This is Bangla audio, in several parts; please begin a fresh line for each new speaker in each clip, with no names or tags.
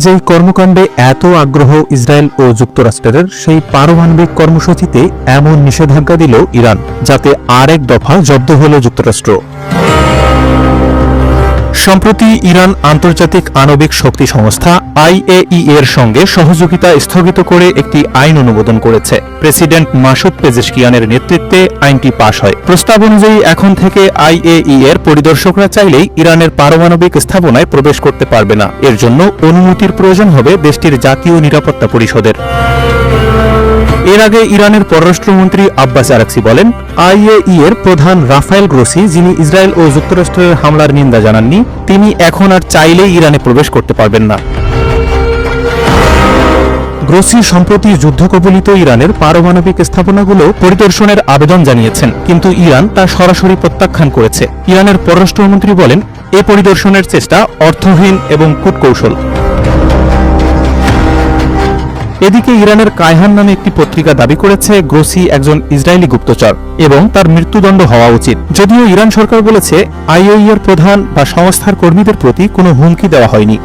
যেই কর্মকাণ্ডে এত আগ্রহ ইসরায়েল ও যুক্তরাষ্ট্রের, সেই পারমাণবিক কর্মসূচিতে এমন নিষেধাজ্ঞা দিল ইরান, যাতে আরেক দফা জব্দ হল যুক্তরাষ্ট্র। সম্প্রতি ইরান আন্তর্জাতিক আণবিক শক্তি সংস্থা IAEA এর সঙ্গে সহযোগিতা স্থগিত করে একটি আইন অনুমোদন করেছে। প্রেসিডেন্ট মাসুদ পেজেশকিয়ানের নেতৃত্বে আইনটি পাশ হয়। প্রস্তাব অনুযায়ী এখন থেকে IAEA এর পরিদর্শকরা চাইলেই ইরানের পারমাণবিক স্থাপনায় প্রবেশ করতে পারবে না। এর জন্য অনুমতির প্রয়োজন হবে দেশটির জাতীয় নিরাপত্তা পরিষদের। এর আগে ইরানের পররাষ্ট্রমন্ত্রী আব্বাস আরাকচি বলেন, IAEA এর প্রধান রাফায়েল গ্রোসি, যিনি ইসরায়েল ও যুক্তরাষ্ট্রের হামলার নিন্দা জানাননি, তিনি এখন আর চাইলেই ইরানে প্রবেশ করতে পারবেন না। গ্রোসি সম্প্রতি যুদ্ধকবলিত ইরানের পারমাণবিক স্থাপনাগুলো পরিদর্শনের আবেদন জানিয়েছেন, কিন্তু ইরান তা সরাসরি প্রত্যাখ্যান করেছে। ইরানের পররাষ্ট্রমন্ত্রী বলেন, এ পরিদর্শনের চেষ্টা অর্থহীন এবং কূটকৌশল। এদিকে ইরানের কায়হান নামে একটি পত্রিকা দাবি করেছে গ্রোসি একজন ইসরায়েলি গুপ্তচর এবং তার মৃত্যুদণ্ড হওয়া উচিত। যদিও ইরান সরকার বলেছে IAEA এর প্রধান বা সংস্থার কর্মীদের প্রতি কোনো হুমকি দেওয়া হয়নি।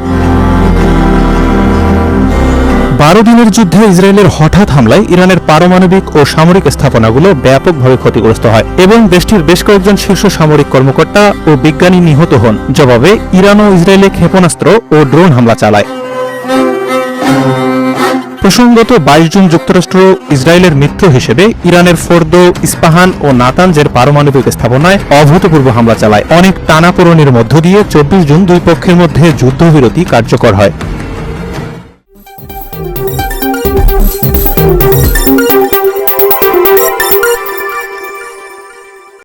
12 দিনের যুদ্ধে ইসরায়েলের হঠাৎ হামলায় ইরানের পারমাণবিক ও সামরিক স্থাপনাগুলো ব্যাপকভাবে ক্ষতিগ্রস্ত হয় এবং দেশটির বেশ কয়েকজন শীর্ষ সামরিক কর্মকর্তা ও বিজ্ঞানী নিহত হন। জবাবে ইরান ও ইসরায়েলে ক্ষেপণাস্ত্র ও ড্রোন হামলা চালায়। প্রসঙ্গত 22 জুন যুক্তরাষ্ট্র ইসরায়েলের মিত্র হিসেবে ইরানের ফোর্দো, ইস্পাহান ও নাতানজের পারমাণবিক স্থাপনায় অভূতপূর্ব হামলা চালায়। অনেক টানাপোড়েনের মধ্য দিয়ে 24 জুন দুই পক্ষের মধ্যে যুদ্ধবিরতি কার্যকর হয়।